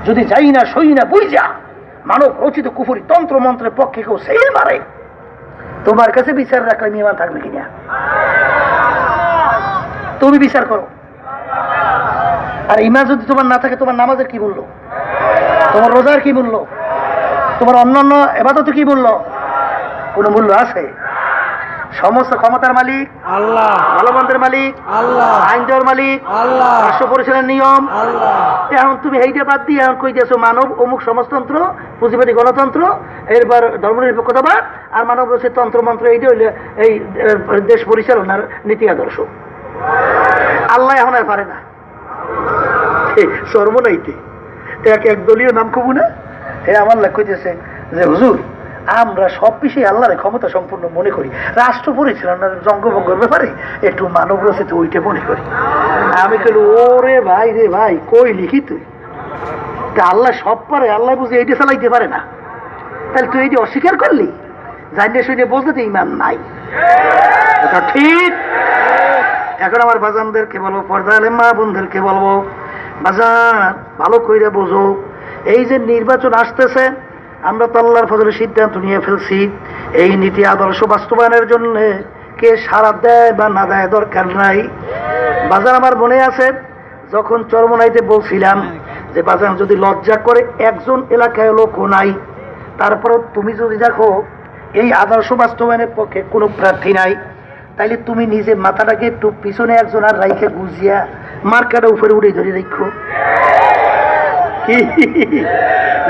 যদি যাই না সই না বুঝা মানব রচিত কুফরি তন্ত্র মন্ত্রের পক্ষে কেউ সেল মারে, তোমার কাছে বিচার রাখলে ইমান থাকবে কিনা? তুমি বিচার করো। আর ইমান যদি তোমার না থাকে, তোমার নামাজের কি মূল্য? তোমার রোজার কি মূল্য? তোমার অন্যান্য ইবাদতে কি মূল্য? কোন মূল্য আছে? সমস্ত ক্ষমতার মালিক আল্লাহ, ভালো মন্দের মালিক আল্লাহ, আইন দেওয়ার মালিক আল্লাহ, রাষ্ট্র পরিচালনার নিয়ম আল্লাহ। এখন তুমি এইটা বাদ দিয়ে এখন কই দিয়েছো মানব অমুক সমাজতন্ত্র, পুঁজিবাদী গণতন্ত্র, এরপর ধর্মনিরপেক্ষতাবাদ আর মানব রয়েছে তন্ত্রমন্ত্র। এইটা হইলে এই দেশ পরিচালনার নীতি আদর্শ। আল্লাহ এখন আর পারে না, সর্বনাইতে এক দলীয় নাম কবু না। আমার লাগ কইতেছে যে হুজুর, আমরা সব বিষয়ে আল্লাহর ক্ষমতা সম্পূর্ণ মনে করি, রাষ্ট্র পরিচালনার জঙ্গভঙ্গের ব্যাপারে একটু মানব রচিত ওইটা মনে করি। আমি কইল ওরে ভাই রে ভাই, কই লিখি তুই? তা আল্লাহ সব পারে, আল্লাহ বুঝে এইটা চালাইতে পারে না, তাহলে তুই এইটা অস্বীকার করলি? জানিয়ে শুনে বলতে তো ইমান নাই, এটা ঠিক। এখন আমার বাজানদেরকে বলবো, পর্দা আলেম মা বোনদেরকে বলবো, বাজান ভালো কইরা বোঝো, এই যে নির্বাচন আসতেছে, আমরা তো আল্লাহর ফজলে সিদ্ধান্ত নিয়ে ফেলছি, এই নীতি আদর্শ বাস্তবায়নের জন্য কে সাড়া দেয় বা না দেয় দরকার নাই। বাজার আমার মনে আছে, যখন চরমনাইতে বলছিলাম যে বাজার যদি লজ্জা করে একজন এলাকায় লোক নাই, তারপরেও তুমি যদি দেখো এই আদর্শ বাস্তবায়নের পক্ষে কোনো প্রার্থী নাই, তাইলে তুমি নিজে মাথাটাকে একটু পিছনে একজন আর রাইখে গুজিয়া মার্কাটা উপরে উড়ে ধরে রেখো। কি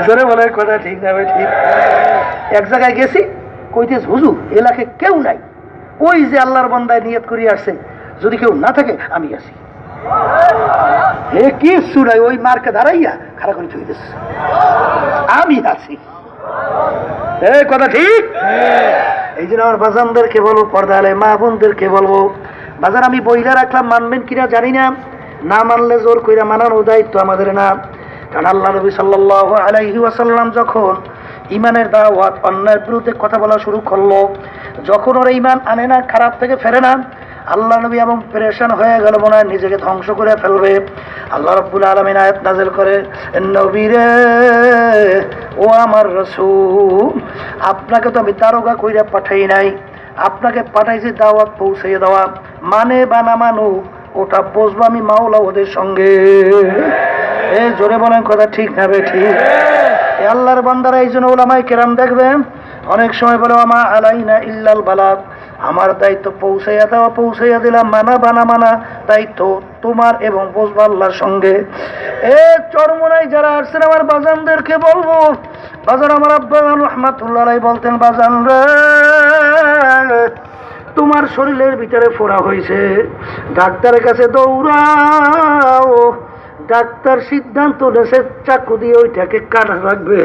জোরে বলার কথা ঠিক না? ঠিক। এক জায়গায় গেছি, কইতেছ হুজুর এলাকায় কেউ নাই, ওই যে আল্লাহর বান্দায় নিয়ত করিয়ে আসছে, যদি কেউ না থাকে আমি আছি। কি শুনাই, ওই মার্কে দাঁড়াইয়া খাড়া করে চলতেছে, আমি আছি। কথা ঠিক। এই জন্য আমার বাজানদেরকে বলবো, পর্দা আলে মা বোনদেরকে বলবো, বাজার আমি বইলা রাখলাম, মানবেন কিনা জানি না, না মানলে জোর কইরা মানানোর দায়িত্ব আমাদের না। কারণ আল্লাহ নবী সাল্লাল্লাহু আলাইহি ওয়াসাল্লাম যখন ইমানের দাওয়াত, অন্যায়ের বিরুদ্ধে কথা বলা শুরু করলো, যখন ওরা ইমান আনে না, খারাপ থেকে ফেরে না, আল্লাহ নবী এবং পেরেশান হয়ে গেল, মনে হয় নিজেকে ধ্বংস করে ফেলবে। আল্লাহ রাব্বুল আলামিন আয়াত নাযিল করে, নবী রে, ও আমার রাসূল, আপনাকে তো আমি দারোগা কইরা পাঠাই নাই, আপনাকে পাঠাইছি দাওয়াত পৌঁছে দেওয়া, মানে বা না মানুক ওটা বসবো আমি মাওলা ওদের সঙ্গে। জোরে বলেন কথা ঠিক না? ঠিক। আল্লাহর বান্দারা এই জন্য উলামায়ে কেরাম দেখবেন অনেক সময় বলে, আমা আলাইনা ইল্লাল বালাগ, আমার দায়িত্ব পৌঁছাইয়া দেওয়া, পৌঁছাইয়া দিলাম, মানা বানা মানা দায়িত্ব তোমার এবং বসবো আল্লাহর সঙ্গে। চরমোনাই যারা আসছেন আমার বাজানদেরকে বলবো, বাজান আমার আব্বা রাহমাতুল্লাহ আলাইহি বলতেন, বাজান রে, তোমার শরীরের ভিতরে ফোড়া হয়েছে, ডাক্তারের কাছে দৌড়াও, ডাক্তার সিদ্ধান্ত নেছে চাকু দিয়ে ওইটাকে কাটা রাখবে।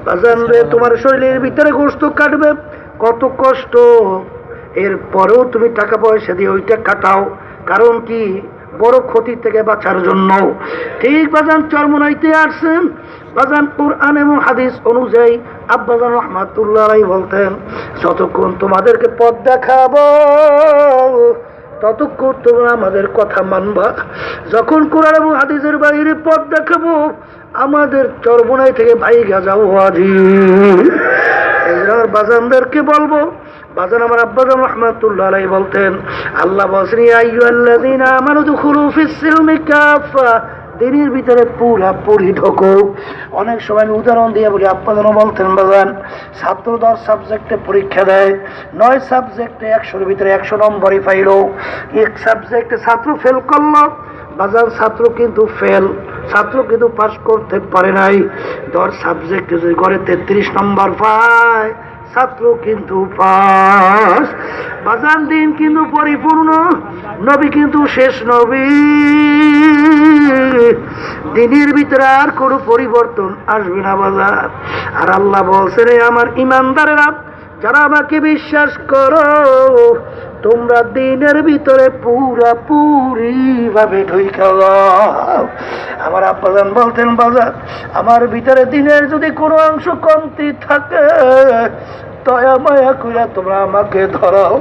বাজান রে, তোমার শরীরের ভিতরে গোশত কাটবে, কত কষ্ট, এরপরেও তুমি টাকা পয়সা দিয়ে ওইটা কাটাও, কারণ কি বড় ক্ষতি থেকে বাঁচার জন্য। ঠিক বাজান চরমোনাইতে আসছেন, বাজান কুরআন এবং হাদিস অনুযায়ী আব্বাজান রাহমাতুল্লাহ আলাইহি বলতেন, যতক্ষণ তোমাদেরকে পথ দেখাবো ততক্ষণ তোমরা আমাদের কথা মানবা, যখন কোরআন এবং হাদিসের বাইরে পথ দেখাবো আমাদের চরমোনাই থেকে ভাইগা যাও আজি। বাজানদেরকে বলবো, বাজান আমার আব্বাজান রাহমাতুল্লাহ আলাইহি বলতেন, আল্লাহ বলেন, ইয়া আইয়ুহাল্লাযীনা আমানু দুখুলু ফিস-সিলমি কাফা, দিনের ভিতরে পুরাপুরি ঢোকো। অনেক সময় আমি উদাহরণ দিয়ে বলি, আব্বাজানও বলতেন, বাজান ছাত্র 10 সাবজেক্টে পরীক্ষা দেয়, 9 সাবজেক্টে 100-এর ভিতরে 100 নম্বরই পাইল, এক সাবজেক্টে ছাত্র ফেল করলো, বাজার ছাত্র কিন্তু ফেল, ছাত্র কিন্তু পাস করতে পারে নাই। 10 সাবজেক্টে যদি করে 33 নম্বর পায়, ছাত্র কিন্তু পাস। বাজার দিন কিন্তু পরিপূর্ণ, নবী কিন্তু শেষ নবী, দিনের ভিতরে আর কোনো পরিবর্তন আসবে না বাজার। আর আল্লাহ বলছেন, আমার ইমানদারেরা যারা আমাকে বিশ্বাস করো, তোমরা দিনের ভিতরে পুরাপুরি ভাবে ঢুইকা যাও। আমার আব্বাজান বলতেন, বাজার আমার ভিতরে দিনের যদি কোনো অংশ কমতি থাকে দয়া মায়া কইরা তোমরা আমাকে ধরাও,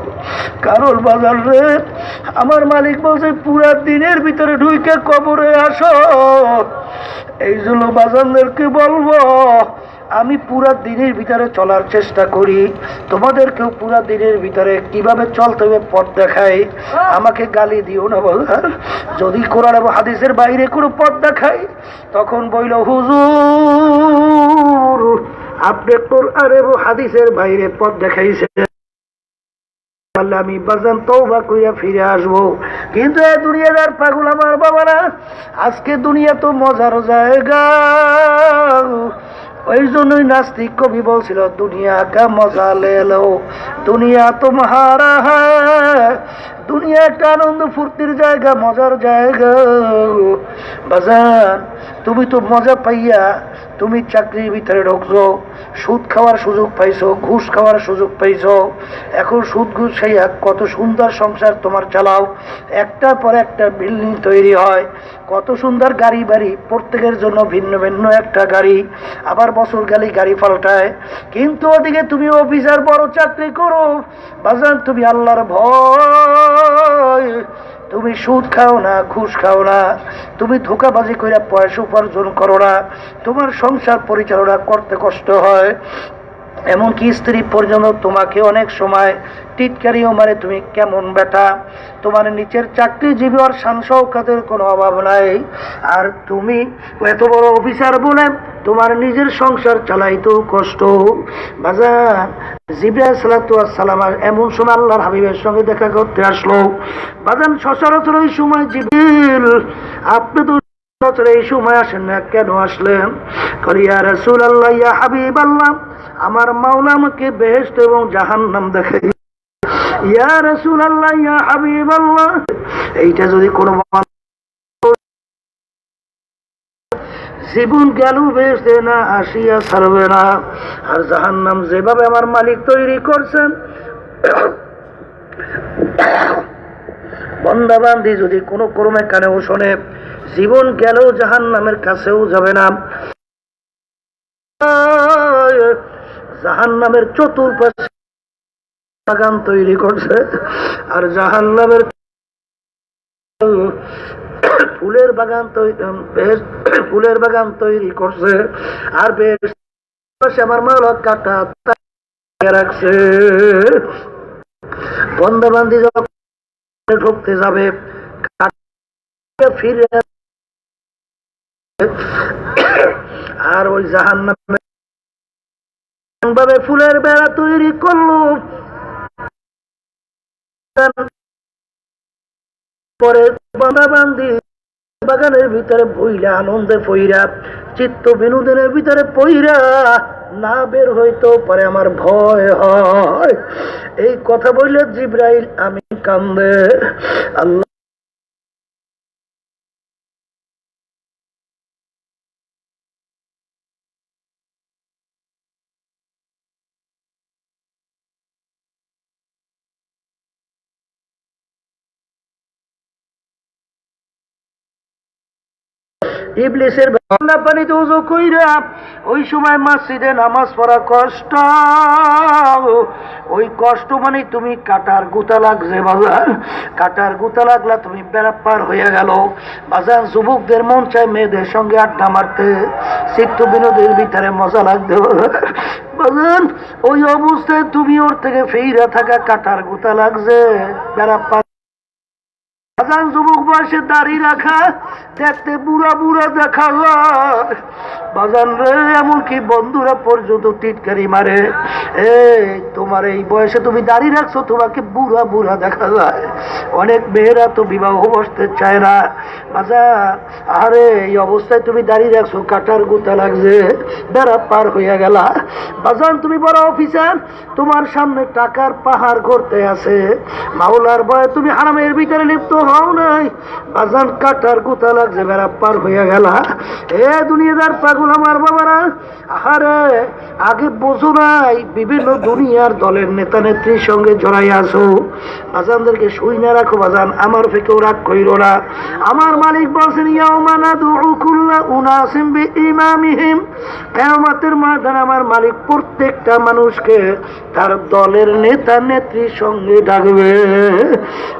কারণ বাজার রে আমার মালিক বলছে পুরা দিনের ভিতরে ঢুইকে কবরে আসো। এই জন্য বাজানদেরকে বলবো আমি পুরা দিনের ভিতরে চলার চেষ্টা করি, তোমাদেরকেও পুরা দিনের ভিতরে কিভাবে চলতে হবে পথ দেখাই। আমাকে গালি দিও না বাজার, যদি কোরআন এবং হাদিসের বাইরে কোনো পথ দেখাই তখন বইল হুজুর আপনি কোরআন এবং হাদিসের বাইরে পথ দেখাইছেন, আমি বাজান তওবা কইরা ফিরে আসবো। কিন্তু এই দুনিয়ার পাগল আমার বাবারা, আজকে দুনিয়া তো মজার জায়গা। ওই জন্যই নাস্তিক কবি বলছিল দুনিয়া কা মজা লে লো, দুনিয়া তোমারা হ্যায়। দুনিয়া একটা আনন্দ ফুর্তির জায়গা, মজার জায়গা। বাজান তুমি তো মজা পাইয়া তুমি চাকরির ভিতরে ঢুকছো, সুদ খাওয়ার সুযোগ পাইছো, ঘুষ খাওয়ার সুযোগ পাইছো। এখন সুদ ঘুষ খাইয়া কত সুন্দর সংসার তোমার চালাও, একটার পর একটা বিল্ডিং তৈরি হয়, কত সুন্দর গাড়ি বাড়ি, প্রত্যেকের জন্য ভিন্ন ভিন্ন একটা গাড়ি, আবার বছর গেলেই গাড়ি পাল্টায়। কিন্তু ওদিকে তুমি অফিসার বড় চাকরি করো বাজান, তুমি আল্লাহর ভয়, তুমি সুদ খাও না, ঘুষ খাও না, তুমি ধোঁকাবাজি করে পয়সা উপার্জন করো না, তোমার সংসার পরিচালনা করতে কষ্ট হয়। এমনকি স্ত্রী পর্যন্ত তোমাকে অনেক সময় টিটকারিও মারে, তুমি কেমন বেটা, তোমার নিচের চাকরিজীবী আর শান শওকতের কোনো অভাব নাই, আর তুমি এত বড় অফিসার বলে তোমার নিজের সংসার চালাইতেও কষ্ট। বাজার জিবরাইল সালাতু ওয়াস সালাম এমন সময় আল্লাহর হাবিবের সঙ্গে দেখা করতে আসলো। বাজান সচরাচর এই সময় জিবরিল আপনি তো এই সময় আসেন না, কেন আসলেন? ইয়া রাসূলুল্লাহ ইয়া হাবিবাল্লাহ, আমার মাওলা আমাকে বেহেশত এবং জাহান্নাম দেখাই। ইয়া রাসূলুল্লাহ ইয়া হাবিবাল্লাহ, এইটা যদি কোনো জীবন গেল বেহেশতে না আসিয়া ছাড়বে না। আর জাহান্নাম যেভাবে আমার মালিক তৈরি করছেন, বান্দা বান্দি যদি কোনো ক্রমে কানেও শোনে, জীবন গেলেও জাহান্নামের কাছেও যাবে না। জাহান্নামের চতুর্পাশে বাগান তৈরি করছে, আর জাহান্নামের ফুলের বাগান তৈরি করছে, আর বেশ আমার মাওলা কাটা রাখছে। বান্দা বান্দি যখন ঢুকতে যাবে ফিরে, আর ওই জাহান্নামে ভাবে ফুলের বেড়া তৈরি করলো, পরে বান্দা বান্দি বাগানের ভিতরে বইরা আনন্দে পইরা চিত্ত বিনোদনের ভিতরে পইরা না বের হইতো পারে, আমার ভয় হয়। এই কথা বললে জিবরাইল আমি কান্দে। আল্লাহ ইবলিসের ঠান্ডা পানিতে ওযু কইরা ওই সময় মসজিদে নামাজ পড়া কষ্ট, ওই কষ্ট মানে তুমি কাটার গুতা লাগছে বাজার, কাটার গুতা লাগলা তুমি বেড়া পার হইয়া গেল। বাজার যুবকদের মন চায় মেয়েদের সঙ্গে আড্ডা মারতে, চিত্ত বিনোদের ভিতরে মজা লাগবে বাজার, ওই অবস্থায় তুমি ওর থেকে ফিরে থাকা কাটার গুতা লাগছে বেড়া পার। বাজান যুবক বয়সে দাড়ি রাখা দেখতে বুড়া বুড়া দেখা যায় বাজান রে, এমনকি বন্ধুরা পর্যন্ত টিটকারি মারে, এই তোমার এই বয়সে তুমি দাড়ি রাখছো, তোমাকে বুড়া বুড়া দেখা যায়। অনেক মেয়েরা তো বিবাহ বসতে চায় না, আচ্ছা, আরে এই অবস্থায় তুমি দাঁড়িয়ে রাখছো, কাটার গুতা লাগছে, বেড়া পার হইয়া গেলা। বাজান তুমি বড় অফিসার, তোমার সামনে টাকার পাহাড় করতে আছে, মাওলার ভয়ে তুমি হারামের ভিতরে লিপ্ত হও নাই। বাজান কাটার গুতা লাগছে, বেড়া পার হইয়া গেলা। এ দুনিয়াদার পাগল আমার বাবারা, আরে আগে বোঝো নাই বিভিন্ন দুনিয়ার দলের নেতা নেত্রীর সঙ্গে জড়াই আসো। বাজানদেরকে শুই না রাখো বাজান, আমার ফেকেও রাগ কইর না। আমার মালিক বলছেন ইয়াউমা নাদউ কুল্লা উনাসিম বিইমামিহিম, কিয়ামতের ময়দানে আমার মালিক প্রত্যেকটা মানুষকে তার দলের নেতা নেত্রীর সঙ্গে ডাকবে।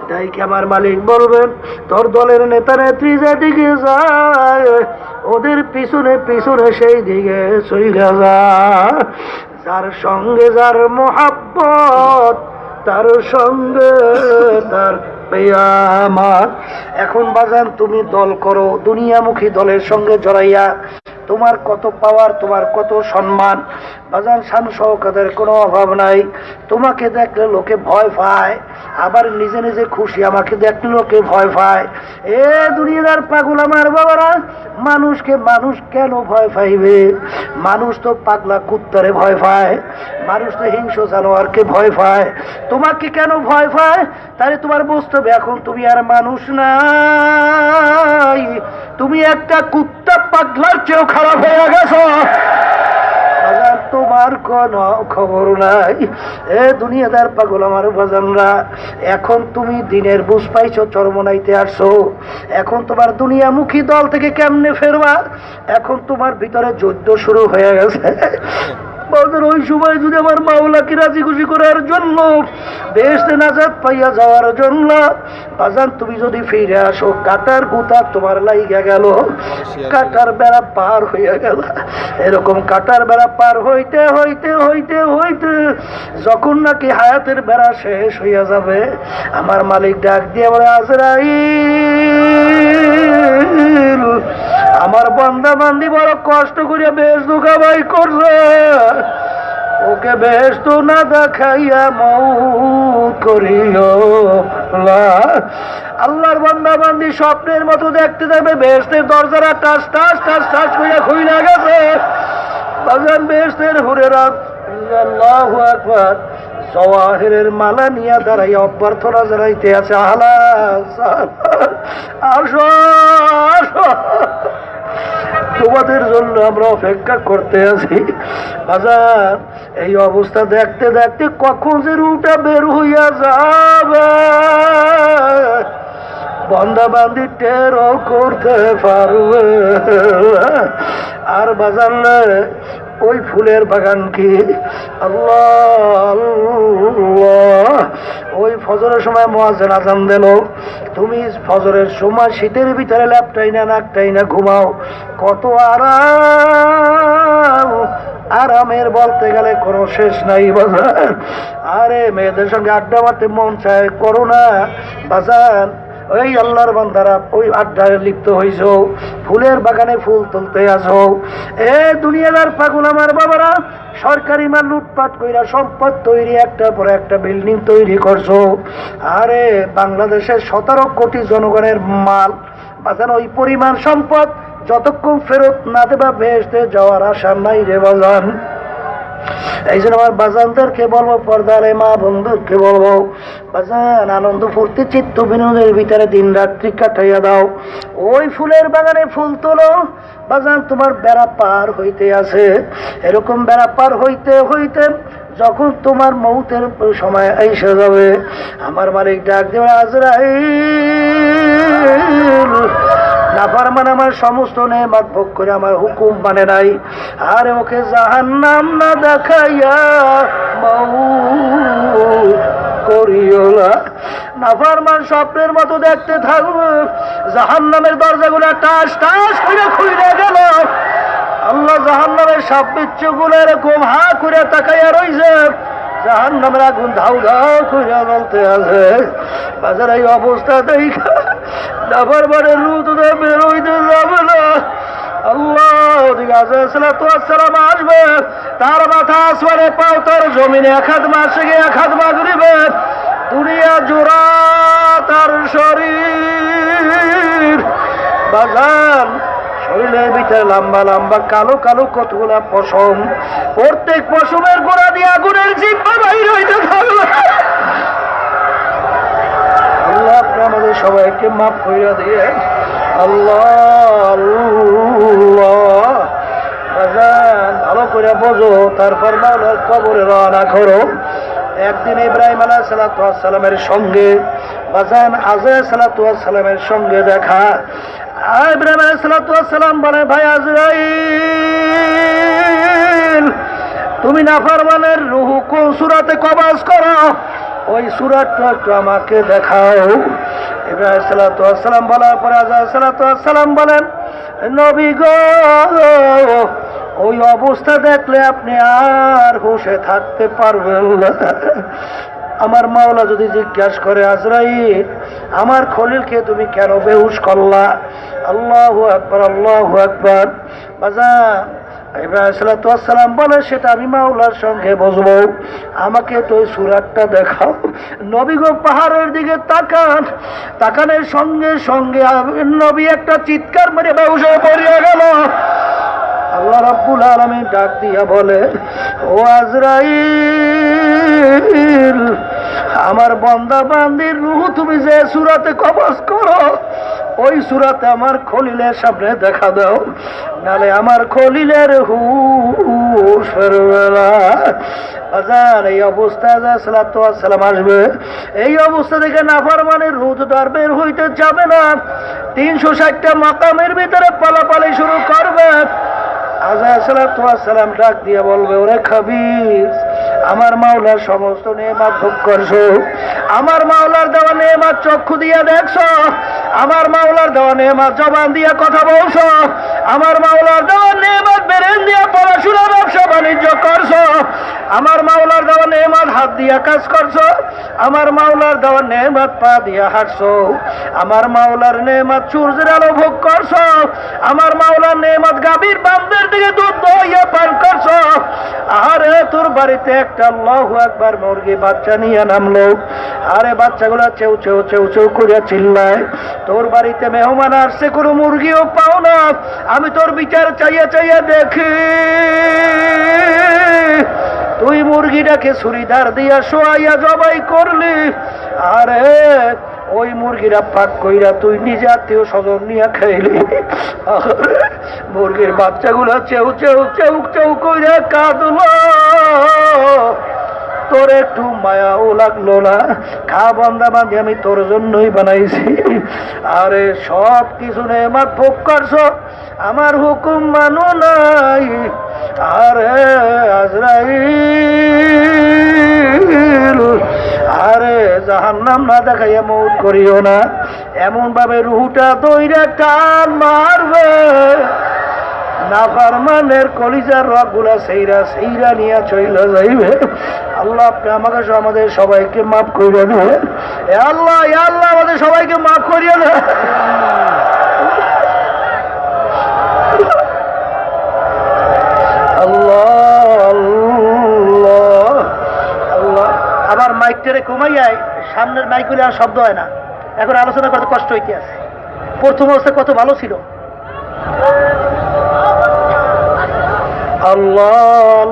তাই কি আমার মালিক বলবেন তোর দলের নেতা নেত্রী যেদিকে যায় ওদের পিছনে পিছনে সেই দিকে চইলা যা। যার সঙ্গে যার মোহাব্বত তার সঙ্গে তার আমার। এখন বাজান তুমি দল করো, দুনিয়ামুখী দলের সঙ্গে জড়াইয়া তোমার কত পাওয়ার, তোমার কত সম্মান। বাজান শান শওকতের কোনো অভাব নাই। তোমাকে দেখলে লোকে ভয় পায়, আবার নিজে নিজে খুশি, আমাকে দেখলে লোকে ভয় পায়। এ দুনিয়ার পাগল আমার বাবারা, মানুষকে মানুষ কেন ভয় পাইবে? মানুষ তো পাগলা কুত্তারে ভয় পায়, মানুষ তো হিংস্র জানোয়ারকে ভয় পায়। তোমাকে কেন ভয় পায়? তাহলে তোমার বুঝতে হবে এখন তুমি আর মানুষ নাই, তুমি একটা কুত্তা পাগলার চেয়েও খারাপ হয়ে গেছো। তোমার কোন খবর নাই। এ দুনিয়াদার পাগল আমার বাজানরা, এখন তুমি দিনের বুঝ পাইছো, চরমনাইতে আসছো। এখন তোমার দুনিয়ামুখী দল থেকে কেমনে ফেরবা? এখন তোমার ভিতরে যুদ্ধ শুরু হয়ে গেছে। ওই সময় যদি আমার মাওলাকে রাজি খুশি করার জন্য, বেহেশতে নাজাত পাইয়া যাওয়ার জন্য বাজান তুমি যদি ফিরে আসো, কাটার গুতা তোমার লাইগা গেল, কাটার বেড়া পার হইয়া গেল। এরকম কাটার বেড়া পার হইতে হইতে হইতে হইতে যখন নাকি হায়াতের বেড়া শেষ হইয়া যাবে, আমার মালিক ডাক দিয়ে বলে আজরাইল, আমার বান্দা বান্দি বড় কষ্ট করিয়া বেহেশত কামাই করছে, ওকে বেহেশত না দেখাইয়া মউত করিও না। আল্লাহর বান্দা বান্দি স্বপ্নের মতো দেখতে যাবে বেহেশতের দরজাটা টাস টাস টাস টাস করিয়া খুইলা গেছে। বাজান বেহেশতের হুরেরা আল্লাহু আকবার জওয়াহিরের মালা নিয়ে দাঁড়াইয়া অভ্যর্থনা জানাইতে আছে, আহলা আসো আসো, তোমাদের জন্য আমরা অপেক্ষা করতে আছি। বাজার এই অবস্থা দেখতে দেখতে কখন যে রুটা বের হইয়া যাবে বন্দা বান্দি টেরও করতে পারবে। আর বাজার ওই ফুলের বাগান কি আল্লাহ আল্লাহ, ওই ফজরের সময় মুয়াজ্জিন আযান দিল, তুমি ফজরের সময় শীতের ভিতরে ল্যাপটাই না নাকটাই না ঘুমাও, কত আরাম। আরামের বলতে গেলে কোনো শেষ নাই বাজার। আরে মেয়েদের সঙ্গে আড্ডা মারতে মন চায়, করো না বাজার। ওই আল্লাহর বান্দারা ওই আড্ডায় লিপ্ত হইছো, ফুলের বাগানে ফুল তুলতে আসো। এ দুনিয়াদার পাগল আমার বাবারা, সরকারি মাল লুটপাট কইরা সম্পদ তৈরি, একটা পর একটা বিল্ডিং তৈরি করছো। আরে বাংলাদেশের 17 কোটি জনগণের মাল বাজান, ওই পরিমাণ সম্পদ যতক্ষণ ফেরত না দেবা বেহেশতে যাওয়ার আশা নাই রে বাজান। এই জন্য আমার বাজানদেরকে বলবো, পর্দারে মা বন্ধুকে বলবো, বাজান আনন্দ ফুর্তি চিত্ত বিনোদের ভিতরে দিন রাত্রি কাটাইয়া দাও। ওই ফুলের বাগানে ফুল তোলো বাজান, তোমার বেড়া পার হইতে আছে। এরকম বেড়া পার হইতে হইতে যখন তোমার মৌতের সময় এসে যাবে, আমার মালিক ডাক দেবে আজরাইল, নাফরমান আমার সমস্ত নেয়ামত ভোগ করে আমার হুকুম মানে নাই, আরে ওকে জাহান্নাম না দেখাইয়া মউত করিও না। নাফরমান স্বপ্নের মতো দেখতে থাকবে, জাহান্নামের দরজাগুলো টাস টাস করে খুলে গেল। আল্লাহ জাহান্নামের সব বিচ্ছুগুলো এরকম হা করে তাকাইয়া রইছে, জাহান্নামের আগুন ধাউ ধাউ করে বলতে আছে। বাজার এই অবস্থা দেখা নাফরমানের রূহ তো বের হইতে যাবে না। আল্লাহ সালাম আসবে, তার মাথা আসমানে, পাও তার জমিনে, এক হাত মাসে এক হাত মাগরিবে, দুনিয়া জোড়া তার শরীর বাজান শরীরের ভিতরে লম্বা লম্বা কালো কালো কতগুলা পশম, প্রত্যেক পশমের গোড়া দিয়ে আগুনের জিহ্বা বাইর হইতে থাকলো। আল্লাহ আপনি আমাদের সবাইকে মাফ কইরা দিয়ে। আল্লাহ আল্লাহ বাজান ভালো করে বোঝো, তারপর মাওলার কবরে রওনা করো। একদিন ইব্রাহিম আলাইহিস সালামের সঙ্গে বাজান আজরাইল সালামের সঙ্গে দেখা। ইব্রাহিম আলাইহিস সালাম বলে, ভাই আজরাইল, তুমি নাফরমানের রূহ কোন সূরাতে কবজ করো, ওই সূরাটা একটু আমাকে দেখাও। ইব্রাহিম সালাম বলার পরে আজরাইল সালাম বলেন, নবী গো, ওই অবস্থা দেখলে আপনি আর হুঁশে থাকতে পারবেন না। আমার মাওলা যদি জিজ্ঞাসা করে, আজরাইল আমার খলিলকে তুমি কেন বেহুশ করলা? আল্লাহু আকবার আল্লাহু আকবার। বাজান ইব্রাহিম সালাম বলে, সেটা আমি মাওলার সঙ্গে বসবো, আমাকে তো ওই সূরাটা দেখাও। নবী গো পাহাড়ের দিকে তাকান, তাকানের সঙ্গে সঙ্গে নবী একটা চিৎকার মেরে বেহুশ হয়ে পড়িয়া গেল। আল্লাহ রাব্বুল আলামিন ডাক দিয়া বলে, ও আজরাইল, আমার বান্দা বান্দির রূহ তুমি যে সূরাতে কবজ করো, ওই সূরাতে আমার খলিলের সামনে দেখা দাও, নালে আমার খলিলের হুশ ফিরবে না। বাজান এই অবস্থায় সালাম আসবে, এই অবস্থা থেকে নাফরমানের রূহ তো আর বের হইতে যাবে না, 360টা মাকামের ভিতরে পালাপালি শুরু করবে। আজরাইল সালাম ডাক দিয়ে বলবে, ওরে খাবিস, আমার মাওলার সমস্ত নেয়ামত ভোগ করছো, আমার মাওলার দেওয়া নেয়ামত চক্ষু দিয়ে দেখছো, আমার মাওলার দেওয়া নেয়ামত জবান দিয়ে কথা বলছো, আমার মাওলার দেওয়া নেয়ামত ব্রেন দিয়ে পড়াশোনা ব্যবসা বাণিজ্য করছো, আমার মাওলার দেওয়া নেয়ামত হাত দিয়ে কাজ করছো, আমার মাওলার দেওয়া নেয়ামত পা দিয়ে হাঁটছো, আমার মাওলার নেয়ামত সূর্যের আলো ভোগ করছো, আমার মাওলার নেয়ামত গাভীর বান্ধের দিকে দুধ দইয়া পান করছো। আরে তোর বাড়িতে একটা আল্লাহু আকবার মুরগি বাচ্চা নিয়ে নামলো, আরে বাচ্চাগুলা চেউ চেউ চেউ চেউ করে চিল্লায়, তোর বাড়িতে মেহমান আসছে, কোনো মুরগিও পাও না, আমি তোর বিচার চাইয়া চাইয়া দেখি তুই মুরগিটাকে ছুরিধার দিয়া শোয়াইয়া জবাই করলি, আরে ওই মুরগিরা পাক কইরা তুই নিজে আত্মীয় স্বজন নিয়ে খাইলি, মুরগির বাচ্চাগুলা চেউ চেউ চেউ চেউ কইরা কাঁদলো, তোর একটু মায়াও লাগলো না? খা বান্দা বান্দি, আমি তোর জন্যই বানাইছি, আরে সব কিছু নেয়ামত ভোগ করছো, আমার হুকুম মানো নাই। আরে আজরাইল, আরে জাহান্নাম না দেখাইয়া মৌত করিও না, এমন ভাবে রুহুটা দইরা টান মারবে, নাফরমানের কলিজার রগগুলা সেইরা সেইরা নিয়ে চইলা যাইবে। আল্লাহ আপনি আমাকে আমাদের সবাইকে মাফ করিয়া দেন। এ আল্লাহ, এ আল্লাহ আমাদের সবাইকে মাফ করিয়া দেন। আল্লাহ আল্লাহ আল্লাহ। আবার মাইকটারে কমাইয়ায়, সামনের মাইক হলে আর শব্দ হয় না, এখন আলোচনা করতে কষ্ট হইতে আছে। প্রথম অবস্থা কত ভালো ছিল। আল্লাহ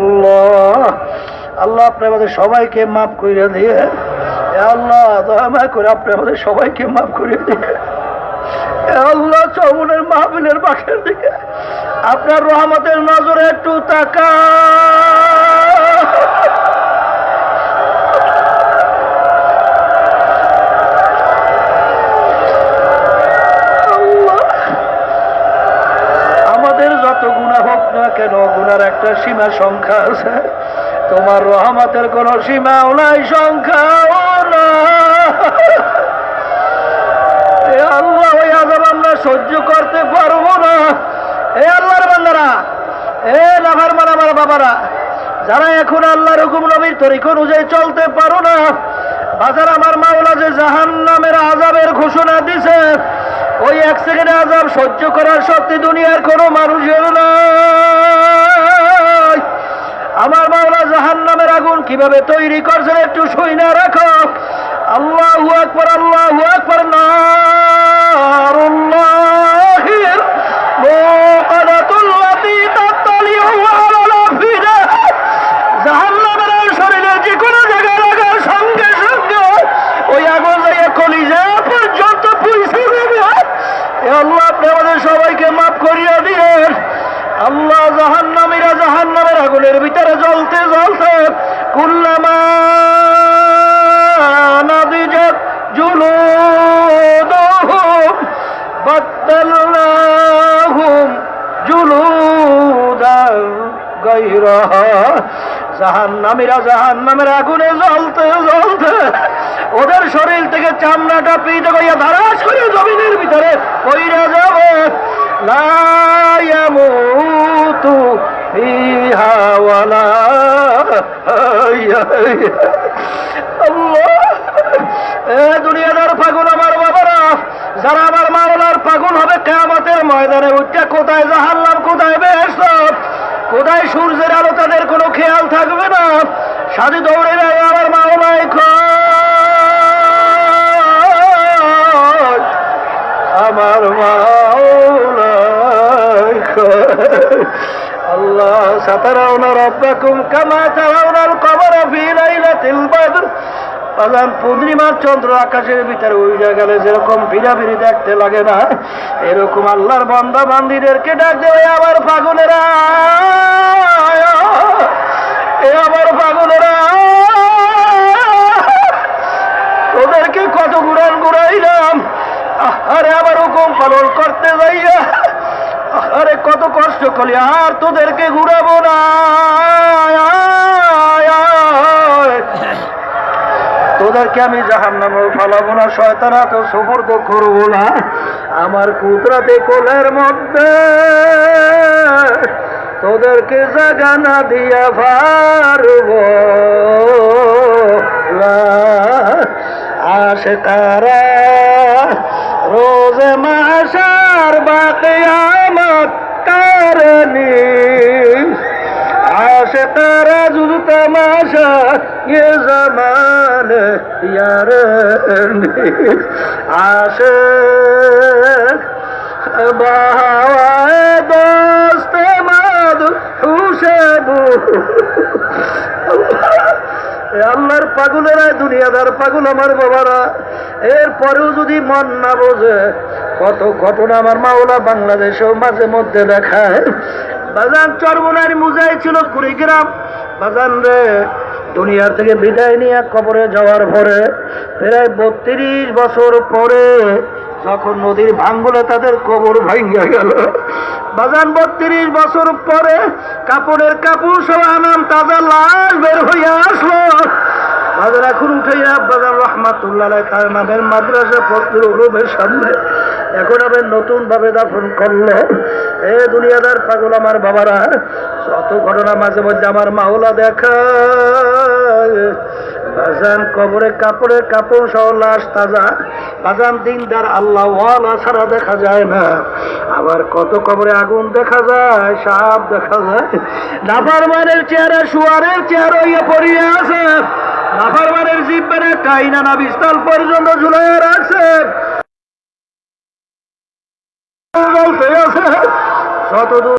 আল্লাহ আল্লাহ আপনি আমাদের সবাইকে মাফ করে দিয়ে। আল্লাহ দয়া করে আপনি আমাদের সবাইকে মাফ করে দিয়ে। আল্লাহ চমনের মাহফিলের বাসের দিকে আপনার রহমতের নজরে একটু তাকা। আমাদের যত গুনাহ হোক না কেন, গুনার একটা সীমা সংখ্যা আছে, তোমার রহমতের কোন সীমাও নাই, সংখ্যাও না। আল্লাহ ওই আযাব আমরা সহ্য করতে পারবো না। এ আল্লাহর বান্দারা, এ নাফরমান আমার বাবারা, যারা এখন আল্লাহর হুকুম নবীর তরিকা অনুযায়ী চলতে পারো না, বাজার আমার মাওলা যে জাহান্নামের আযাবের ঘোষণা দিছে, ওই এক সেকেন্ডে আযাব সহ্য করার শক্তি দুনিয়ার কোনো মানুষের নাই। আমার মাওলা জাহান্নামের আগুন কিভাবে তৈরি করছেন একটু শুইনা রাখো। আল্লাহু আকবার, আল্লাহু আকবার, নারুল্লাহ। দিয়ে কলিজা পর্যন্ত পুইছে দেবে। আল্লাহ আপনি আমাদের সবাইকে মাফ করিয়া দিয়েন। আল্লাহ জাহান্নামীরা জাহান্নামের আগুনের ভিতরে জ্বলতে জ্বলতে কুল্লামা নাদিজাত জুলুদুহুম বাদদালনাহুম জুলুদান গায়রাহা। জাহান্নামীরা জাহান্নামের আগুনে জ্বলতে জ্বলতে ওদের শরীর থেকে চামড়াটা পিতে গিয়া ধারাস করে জমিনের ভিতরে পইরা যাবে। লা ইয়ামুতু ফিহা ওয়ালা আল্লাহ। এ দুনিয়াদার পাগল আমার বাবারা, যারা আমার মাওলার পাগল হবে কিয়ামতের ময়দানে উঠে কোথায় জাহান্নাম কোথায় বেহেশত কোথায় সূর্যের আলো তাদের কোনো খেয়াল থাকবে না। সাথে দৌড়ে যায় আমার মাওলাই আমার মাওলাই আল্লাহ সাতারাউনা রাব্বাকুম কামা তারাউনাল কমরা ফি লাইলাতিল বদর। বাজান পূর্ণিমার চন্দ্র আকাশের ভিতরে উড়ে গেলে যেরকম ভিড়াভিড়ি দেখতে লাগে না, এরকম আল্লাহর বান্দা বান্দীদেরকে ডাক দেবে আমার পাগলেরা, আমার পাগলেরা। তোদেরকে কত ঘুরান ঘুরাইলাম, আরে আমার হুকুম পালন করতে যাইয়া আরে কত কষ্ট করলি, আর তোদেরকে ঘুরাবো না। তোদেরকে আমি জাহান্নামে ফালাবো না, শয়তানা তো সুবর্দ করবো না। আমার কুদরতে কোলের মধ্যে তোদেরকে জাগা না দিয়া পারবো না। আশিকারা রোজে মাশার বাকিয়ামত কারণী, आशिक़ारा जुज़ तमाशा ये ज़माने यारनी। आशिक़ बहावाए दोस्त मदहुशबू। আল্লাহর পাগলেরা, দুনিয়াদার পাগল আমার বাবারা, এরপরেও যদি মন না বোঝে, কত ঘটনা আমার মাওলা বাংলাদেশেও মাঝে মধ্যে দেখায়। বাজান চরমনার মুজাই ছিল কুড়িগ্রাম। বাজান রে দুনিয়া থেকে বিদায় নিয়ে কবরে যাওয়ার পরে প্রায় 32 বছর পরে যখন নদীর ভাঙ্গলে তাদের কবর ভাঙ্গা গেল। বাজান 32 বছর পরে কাপড়ের কাপড় সব আনাম তাজা লাশ বের হইয়া আসলো। বাজার এখন উঠাইয়া বাজার রহমাতুল্লাহ তার নামের মাদ্রাসা ফজলুল উলুমের সামনে এখন আবার নতুন ভাবে দাফন করলো। এ দুনিয়াদার পাগল আমার বাবারা, যত ঘটনা মাঝে মধ্যে আমার মাওলা দেখা। বাজান কবরে কাপড়ের কাপড় সহ লাশ তাজা। বাজান দিনদার আল্লাহ ওয়ালা ছাড়া দেখা যায় না। আবার কত কবরে আগুন দেখা যায়, সাপ দেখা যায়। নাফরমানের চেহারা শুয়ারের চেহারা হইয়া পড়িয়া আছে। নাফরমানের জিব্বারে কাইনা না বিস্তাল পর্যন্ত ঝুলাইয়া রাখছে। যতদূর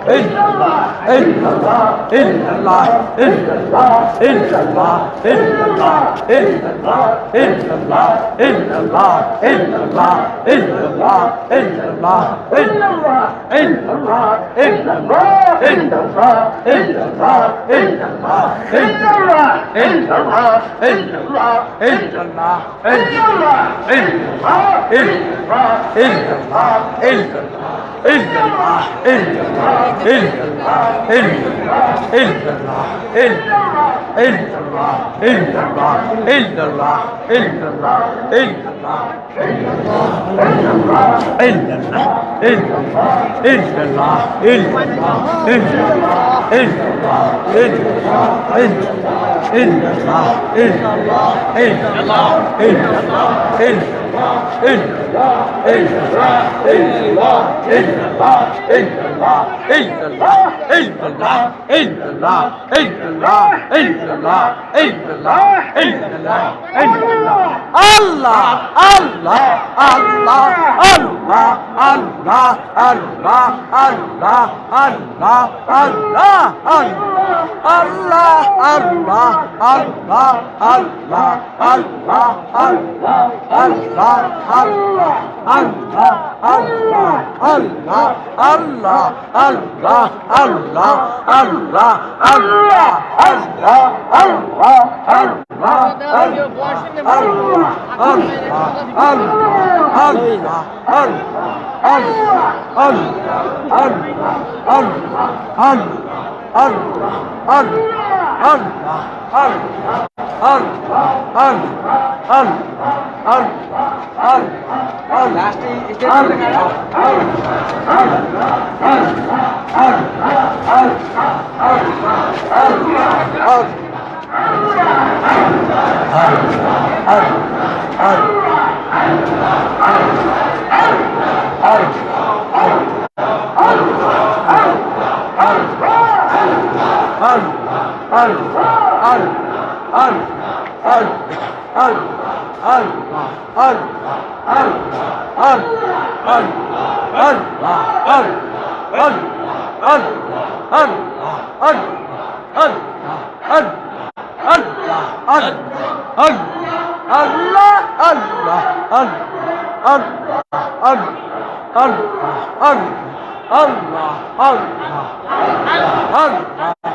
Allah